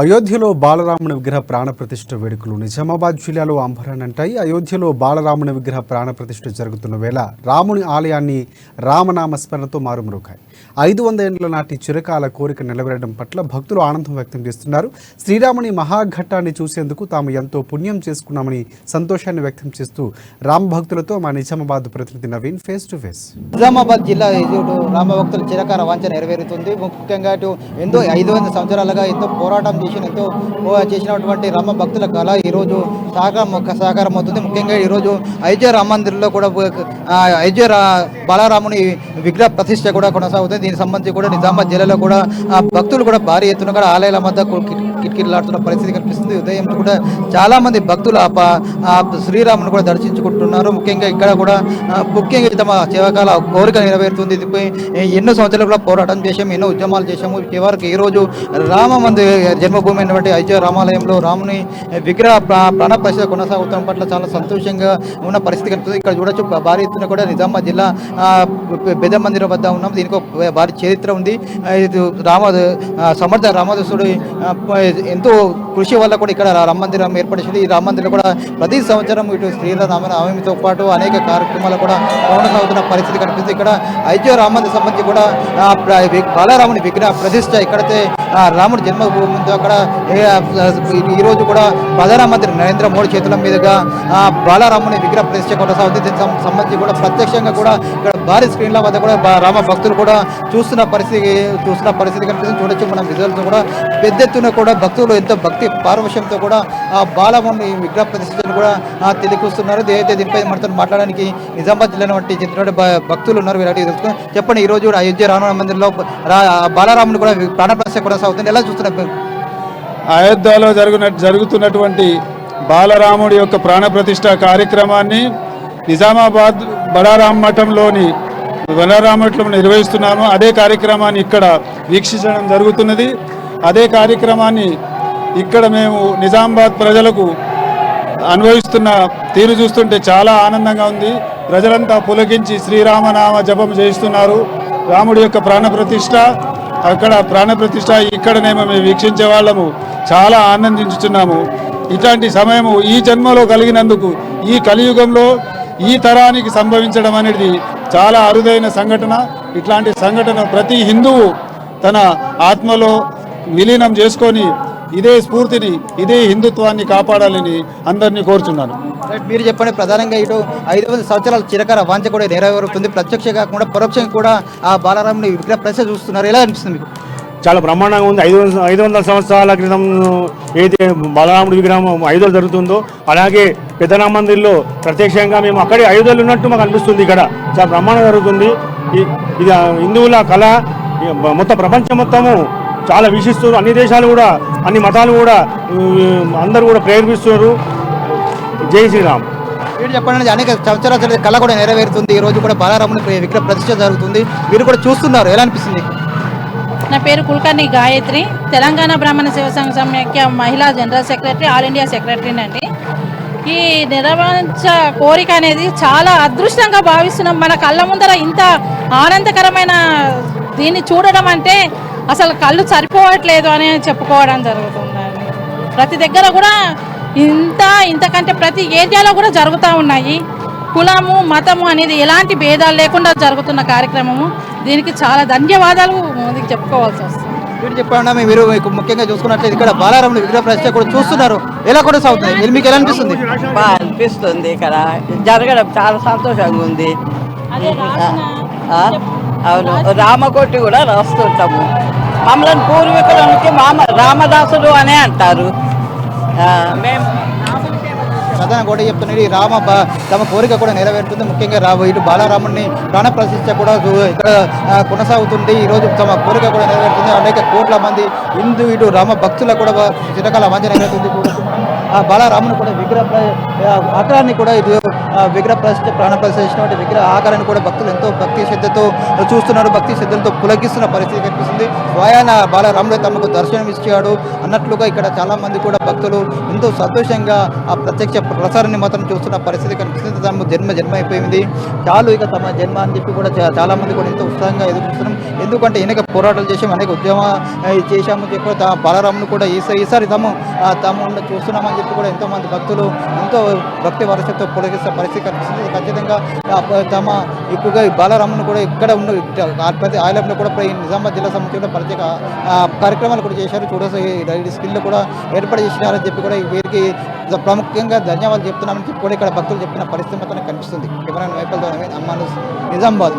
అయోధ్యలో బాలరాముని విగ్రహ ప్రాణప్రతిష్ఠ వేడుకలు నిజామాబాద్ జిల్లాలో అంబరానంటాయి. అయోధ్యలో బాలరాముని విగ్రహ ప్రాణప్రతిష్ఠ జరుగుతున్న వేళ రాముని ఆలయాన్ని రామనామస్మరణతో మారుమ్రోగాయి. 500 ఏళ్ల నాటి చిరకాల కోరిక నెరవేరడం పట్ల భక్తులు ఆనందం వ్యక్తం చేస్తున్నారు. శ్రీరాముని మహాఘట్టాన్ని చూసేందుకు తాము ఎంతో పుణ్యం చేసుకున్నామని సంతోషాన్ని వ్యక్తం చేస్తూ రామ భక్తులతో మా నిజామాబాద్ ప్రతినిధి Naveen face to face. Nizamabad జిల్లా రామ భక్తుల చిరకాల వాంఛ నెరవేరుతుంది. ముఖ్యంగా ఎంతో 500 సంవత్సరాలుగా ఎంతో పోరాటం చేసినటువంటి రామ భక్తుల కళ ఈరోజు సాకారం అవుతుంది. ముఖ్యంగా ఈరోజు అయోధ్య రామ మందిరంలో కూడా అయోధ్య బాలరాముని విగ్రహ ప్రతిష్ఠ కూడా కొనసాగుతుంది. దీనికి సంబంధించి కూడా నిజామాబాద్ జిల్లాలో కూడా భక్తులు కూడా భారీ ఎత్తున కూడా ఆలయాల మధ్య కిటకిటలాడుతున్న పరిస్థితి కనిపిస్తుంది. ఉదయం కూడా చాలా మంది భక్తులు శ్రీరాముని కూడా దర్శించుకుంటున్నారు. ముఖ్యంగా ఇక్కడ కూడా తమ చిరకాల కోరిక నెరవేరుతుంది. దీనిపై ఎన్నో సంవత్సరాలు కూడా పోరాటం చేసాము, ఎన్నో ఉద్యమాలు చేసాము. చివరికి ఈరోజు రామ మందిర జన్మభూమి అయినటువంటి అయోధ్య రామాలయంలో రాముని విగ్రహ ప్రాణ ప్రతిష్ఠ కొనసాగుతున్న పట్ల చాలా సంతోషంగా ఉన్న పరిస్థితి కనిపిస్తుంది. ఇక్కడ చూడొచ్చు భారీ ఎత్తున కూడా నిజామాబాద్ జిల్లా పెద్ద మందిరం వద్ద ఉన్నాం. దీనికి భారీ చరిత్ర ఉంది. సమర్థ రామదాసుడు ఎంతో కృషి వల్ల కూడా ఇక్కడ రామ మందిరం ఏర్పడింది. ఈ రామ మందిరం కూడా ప్రతి సంవత్సరం ఇటు శ్రీరామనవమితో పాటు అనేక కార్యక్రమాలు కూడా కొనసాగుతున్న పరిస్థితి కనిపిస్తుంది. ఇక్కడ అయోధ్య రామ మందిరం సంబంధించి కూడా బాలరాముని విగ్రహ ప్రతిష్ఠ ఇక్కడైతే రాముడి జన్మభూమి ఉందో అక్కడ ఈరోజు కూడా ప్రధానమంత్రి నరేంద్ర మోడీ చేతుల మీదుగా బాలరాముని విగ్రహ ప్రతిష్ఠ కొనసాగుతుంది. దీనికి సంబంధించి కూడా ప్రత్యక్షంగా కూడా ఇక్కడ భారీ స్క్రీన్ల వద్ద కూడా రామ భక్తులు కూడా చూస్తున్న పరిస్థితి కనిపిస్తుంది. చూడొచ్చు మనం విజువల్తో కూడా పెద్ద ఎత్తున కూడా భక్తులు ఎంతో భక్తి పారవశ్యంతో కూడా ఆ బాలరాముని విగ్రహ ప్రతిష్టను కూడా తెలియకూస్తున్నారు. దీనిపై మనతో మాట్లాడడానికి నిజామాబాద్ జిల్లా వంటి చెందిన భక్తులు ఉన్నారు. వీళ్ళకి తెలుసుకుని చెప్పండి, ఈ రోజు అయోధ్య రామ మందిరంలో బాలరాముని కూడా ప్రాణ ప్రతిష్ఠ కొనసాగుతుంది. ఎలా చూస్తున్నారు? అయోధ్యలో జరుగుతున్నటువంటి బాలరాముడి యొక్క ప్రాణప్రతిష్ఠ కార్యక్రమాన్ని నిజామాబాద్ బడారాం మఠంలోని నిర్వహిస్తున్నాము. అదే కార్యక్రమాన్ని ఇక్కడ వీక్షించడం జరుగుతున్నది. అదే కార్యక్రమాన్ని ఇక్కడ మేము నిజామాబాద్ ప్రజలకు అనుభవిస్తున్న తీరు చూస్తుంటే చాలా ఆనందంగా ఉంది. ప్రజలంతా పులకించి శ్రీరామనామ జపం చేస్తున్నారు. రాముడి యొక్క ప్రాణప్రతిష్ఠ అక్కడ ప్రాణప్రతిష్ఠ ఇక్కడనేమో మేము వీక్షించే వాళ్ళము చాలా ఆనందించుతున్నాము. ఇట్లాంటి సమయము ఈ జన్మలో కలిగినందుకు ఈ కలియుగంలో ఈ తరానికి సంభవించడం అనేది చాలా అరుదైన సంఘటన. ఇట్లాంటి సంఘటన ప్రతి హిందువు తన ఆత్మలో విలీనం చేసుకొని ఇదే స్ఫూర్తిని, ఇదే హిందుత్వాన్ని కాపాడాలని అందరినీ కోరుచున్నాను. మీరు చెప్పండి, ప్రధానంగా ఇటు 500 సంవత్సరాల చిరకాల వాంఛ కూడా నెరవేరుతుంది. ప్రత్యక్ష కాకుండా పరోక్షంగా కూడా ఆ బాలరాముని విగ్రహ ప్రతిష్ఠ చూస్తున్నారు. ఎలా అనిపిస్తుంది మీకు? చాలా బ్రహ్మాండంగా ఉంది. 500 సంవత్సరాల క్రితం ఏదైతే బాలరాముడి విగ్రహం అయోధ్యలో జరుగుతుందో అలాగే పెద్దరామ మందిర్లో ప్రత్యక్షంగా మేము అక్కడే అయోధ్యలో ఉన్నట్టు మాకు అనిపిస్తుంది. ఇక్కడ చాలా బ్రహ్మాండంగా జరుగుతుంది. ఇది హిందువుల కళ మొత్తం ప్రపంచం మొత్తము చాలా వీక్షిస్తున్నారు. అన్ని దేశాలు కూడా, అన్ని మతాలు కూడా, అందరూ కూడా ప్రేరేపిస్తున్నారు. జై శ్రీరామ్. మీరు చెప్పండి, అనేక సంవత్సరాల కళ కూడా నెరవేరుతుంది. ఈ రోజు కూడా బాలరాముని విగ్రహ ప్రతిష్ఠ జరుగుతుంది. మీరు కూడా చూస్తున్నారు, ఎలా అనిపిస్తుంది? నా పేరు కుల్కర్ణి గాయత్రి, తెలంగాణ బ్రాహ్మణ సేవ సంఘ సమైక్య మహిళా జనరల్ సెక్రటరీ, ఆల్ ఇండియా సెక్రటరీనండి. ఈ నెరవేర్చ కోరిక అనేది చాలా అదృష్టంగా భావిస్తున్నాం. మన కళ్ళ ముందర ఇంత ఆనందకరమైన దీన్ని చూడడం అంటే అసలు కళ్ళు సరిపోవట్లేదు అని చెప్పుకోవడం జరుగుతుందండి. ప్రతి దగ్గర కూడా ఇంతకంటే ప్రతి ఏరియాలో కూడా జరుగుతూ ఉన్నాయి. కులము మతము అనేది ఎలాంటి భేదాలు లేకుండా జరుగుతున్న కార్యక్రమము. దీనికి చాలా ధన్యవాదాలు ముందుకు చెప్పుకోవాల్సి వస్తుంది. మీరు చెప్పండి, మీరు ముఖ్యంగా చూసుకున్నట్లయితే ఇక్కడ బాలరాముని విగ్రహ ప్రతిష్ఠ కూడా చూస్తున్నారు. ఎలా కొనసాగుతుంది? మీకు ఎలా అనిపిస్తుంది? బాగా అనిపిస్తుంది. ఇక్కడ జరగడం చాలా సంతోషంగా ఉంది. అవును, రామకోటి కూడా రాస్తుంటాము. మమ్మల్ని పూర్వీకులకి రామదాసుడు అనే అంటారు. మేము ప్రధాన కూడా చెప్తున్నది తమ కోరిక కూడా నెరవేరుతుంది. ముఖ్యంగా ఇటు బాలరాముని ప్రాణ ప్రతిష్ఠ కూడా ఇక్కడ కొనసాగుతుంది. ఈరోజు తమ కోరిక కూడా నెరవేరుతుంది. అనేక కోట్ల మంది హిందూ ఇటు రామ భక్తుల కూడా చిరకాల వాంఛ నెరవేరుతుంది. బాలరాముని కూడా విగ్రహ ఆకారాన్ని కూడా ఇది విగ్రహ ప్రతిష్ఠ ప్రాణ ప్రతిష్ఠ చేసినటువంటి విగ్రహ ఆకారాన్ని కూడా భక్తులు ఎంతో భక్తి శ్రద్ధతో చూస్తున్నారు, భక్తి శ్రద్ధలతో పులకిస్తున్న పరిస్థితి కనిపిస్తుంది. స్వయాన బాలరాముడే తమకు దర్శనం ఇచ్చాడు అన్నట్లుగా ఇక్కడ చాలా మంది కూడా భక్తులు ఎంతో సంతోషంగా ఆ ప్రత్యక్ష ప్రసారాన్ని మాత్రం చూస్తున్న పరిస్థితి కనిపిస్తుంది. తమ జన్మ అయిపోయింది, చాలు ఇక తమ జన్మ అని చెప్పి కూడా చాలా మంది కూడా ఎంతో ఉత్సాహంగా ఎదురు చూస్తున్నాం. ఎందుకంటే అనేక పోరాటాలు చేసాము, అనేక ఉద్యమాలు చేశామని చెప్పి బాలరామును కూడా ఈసారి తాము చూస్తున్నామని చెప్పి కూడా ఎంతో మంది భక్తులు ఎంతో భక్తి వరసతో పొలగిస్తున్న పరిస్థితి కనిపిస్తుంది. ఖచ్చితంగా తమ ఎక్కువగా ఈ బాలరామును కూడా ఇక్కడ ఉన్న ప్రతి ఆలయంలో కూడా ఈ నిజామాబాద్ జిల్లా సంబంధించిన ప్రత్యేక కార్యక్రమాలు కూడా చేశారు. చూడసి స్కిల్లో కూడా ఏర్పాటు చేసినారని చెప్పి కూడా వీరికి ప్రాముఖ్యంగా ధన్యవాదాలు చెప్తున్నామని చెప్పి కూడా ఇక్కడ భక్తులు చెప్పిన పరిస్థితి మాత్రం కనిపిస్తుంది. కెమెరా వైపులతో నిజామాబాద్